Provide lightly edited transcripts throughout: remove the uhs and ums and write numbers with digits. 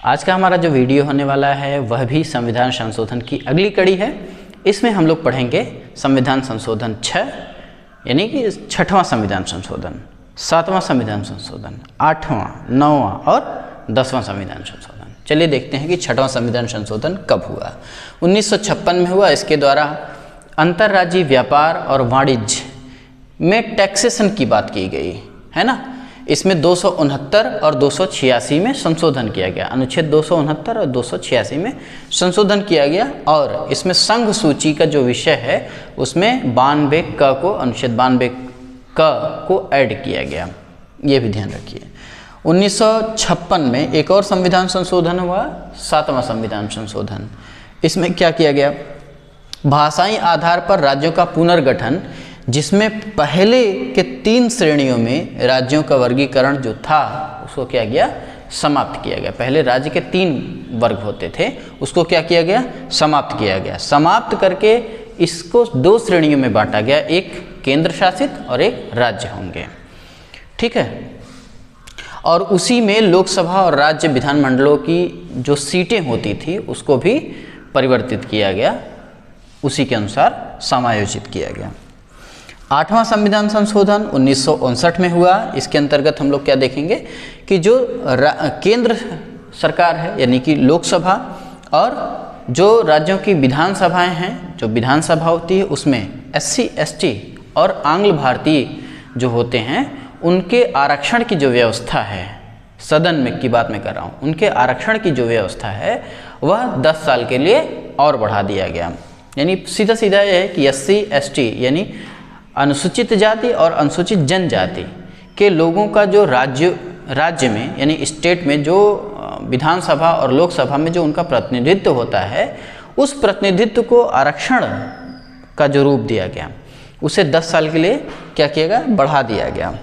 आज का हमारा जो वीडियो होने वाला है वह भी संविधान संशोधन की अगली कड़ी है। इसमें हम लोग पढ़ेंगे संविधान संशोधन 6 यानी कि 6वां संविधान संशोधन, 7वां संविधान संशोधन, 8वां, 9वां और 10वां संविधान संशोधन। चलिए देखते हैं कि 6वां संविधान संशोधन कब हुआ। 1956 में हुआ। इसके द्वारा अंतर्राज्यीय व्यापार और वाणिज्य में टैक्सेशन की बात की गई है ना। इसमें 269 और 286 में संशोधन किया गया, अनुच्छेद 269 और 286 में संशोधन किया गया। और इसमें संघ सूची का जो विषय है उसमें 92 क को, अनुच्छेद 92 क को ऐड किया गया, ये भी ध्यान रखिए। 1956 में एक और संविधान संशोधन हुआ, 7वां संविधान संशोधन। इसमें क्या किया गया, भाषाई आधार पर राज्यों का पुनर्गठन, जिसमें पहले के 3 श्रेणियों में राज्यों का वर्गीकरण जो था उसको क्या किया, समाप्त किया गया। पहले राज्य के 3 वर्ग होते थे, उसको क्या किया गया, समाप्त किया गया। समाप्त करके इसको 2 श्रेणियों में बांटा गया, एक केंद्र शासित और एक राज्य होंगे, ठीक है। और उसी में लोकसभा और राज्य विधानमंडलों की जो सीटें होती थी उसको भी परिवर्तित किया गया, उसी के अनुसार समायोजित किया गया। 8वां संविधान संशोधन 1959 में हुआ। इसके अंतर्गत हम लोग क्या देखेंगे कि जो केंद्र सरकार है यानी कि लोकसभा और जो राज्यों की विधानसभाएं हैं, जो विधानसभा होती है उसमें SC, ST और आंग्ल भारतीय जो होते हैं उनके आरक्षण की जो व्यवस्था है, सदन में की बात मैं कर रहा हूँ, उनके आरक्षण की जो व्यवस्था है वह 10 साल के लिए और बढ़ा दिया गया। यानी सीधा सीधा यह है कि SC, ST यानी अनुसूचित जाति और अनुसूचित जनजाति के लोगों का जो राज्य में यानी स्टेट में जो विधानसभा और लोकसभा में जो उनका प्रतिनिधित्व होता है, उस प्रतिनिधित्व को आरक्षण का जो रूप दिया गया उसे 10 साल के लिए क्या किया गया, बढ़ा दिया गया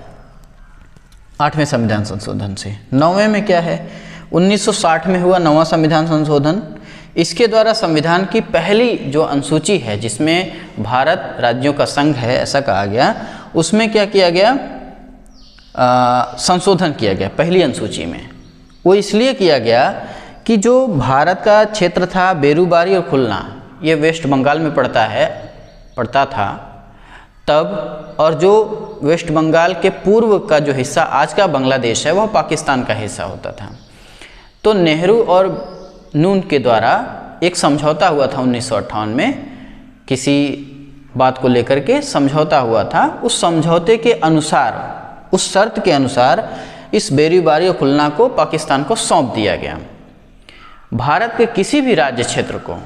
8वें संविधान संशोधन से। 9वें में क्या है, 1960 में हुआ 9वां संविधान संशोधन। इसके द्वारा संविधान की पहली जो अनुसूची है जिसमें भारत राज्यों का संघ है ऐसा कहा गया, उसमें क्या किया गया, संशोधन किया गया पहली अनुसूची में। वो इसलिए किया गया कि जो भारत का क्षेत्र था बेरूबारी और खुलना, ये वेस्ट बंगाल में पड़ता था तब, और जो वेस्ट बंगाल के पूर्व का जो हिस्सा आज का बांग्लादेश है वह पाकिस्तान का हिस्सा होता था। तो नेहरू और नून के द्वारा एक समझौता हुआ था 1958 में, किसी बात को लेकर के समझौता हुआ था। उस समझौते के अनुसार, उस शर्त के अनुसार इस बेरूबारी और खुलना को पाकिस्तान को सौंप दिया गया। भारत के किसी भी राज्य क्षेत्र को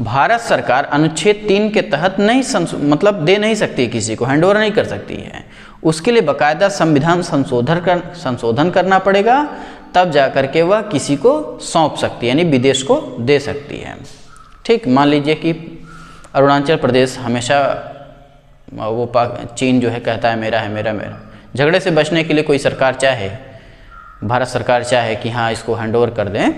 भारत सरकार अनुच्छेद 3 के तहत दे नहीं सकती, किसी को हैंडओवर नहीं कर सकती है। उसके लिए बाकायदा संविधान संशोधन करना पड़ेगा, तब जा कर के वह किसी को सौंप सकती है यानी विदेश को दे सकती है, ठीक। मान लीजिए कि अरुणाचल प्रदेश हमेशा वो चीन जो है कहता है मेरा है, मेरा मेरा। झगड़े से बचने के लिए कोई सरकार चाहे, भारत सरकार चाहे कि हाँ इसको हैंडओवर कर दें,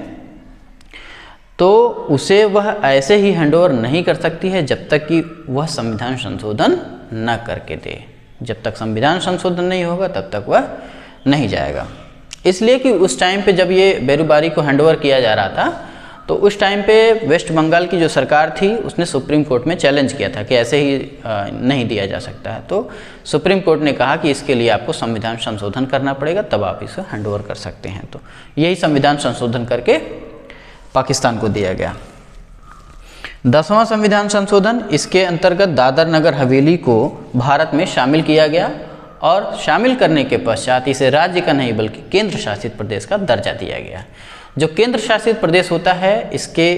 तो उसे वह ऐसे ही हैंडओवर नहीं कर सकती है जब तक कि वह संविधान संशोधन न करके दे। जब तक संविधान संशोधन नहीं होगा तब तक वह नहीं जाएगा। इसलिए कि उस टाइम पे जब ये बेरूबारी को हैंडओवर किया जा रहा था तो उस टाइम पे वेस्ट बंगाल की जो सरकार थी उसने सुप्रीम कोर्ट में चैलेंज किया था कि ऐसे ही नहीं दिया जा सकता है। तो सुप्रीम कोर्ट ने कहा कि इसके लिए आपको संविधान संशोधन करना पड़ेगा, तब आप इसे हैंडओवर कर सकते हैं। तो यही संविधान संशोधन करके पाकिस्तान को दिया गया। 10वां संविधान संशोधन, इसके अंतर्गत दादर नगर हवेली को भारत में शामिल किया गया और शामिल करने के पश्चात इसे राज्य का नहीं बल्कि केंद्र शासित प्रदेश का दर्जा दिया गया। जो केंद्र शासित प्रदेश होता है इसके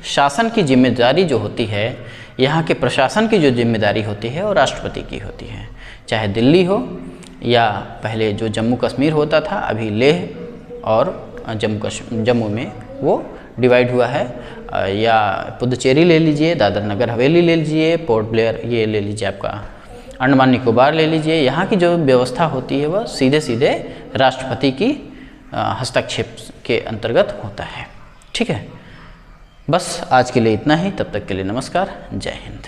शासन की जिम्मेदारी जो होती है, यहाँ के प्रशासन की जो जिम्मेदारी होती है वो राष्ट्रपति की होती है। चाहे दिल्ली हो या पहले जो जम्मू कश्मीर होता था, अभी लेह और जम्मू में वो डिवाइड हुआ है, या पुदुचेरी ले लीजिए, दादर नगर हवेली ले लीजिए, पोर्ट ब्लेयर ये ले लीजिए, आपका अंडमान निकोबार ले लीजिए। यहाँ की जो व्यवस्था होती है वह सीधे सीधे राष्ट्रपति की हस्तक्षेप के अंतर्गत होता है, ठीक है। बस आज के लिए इतना ही, तब तक के लिए नमस्कार, जय हिंद।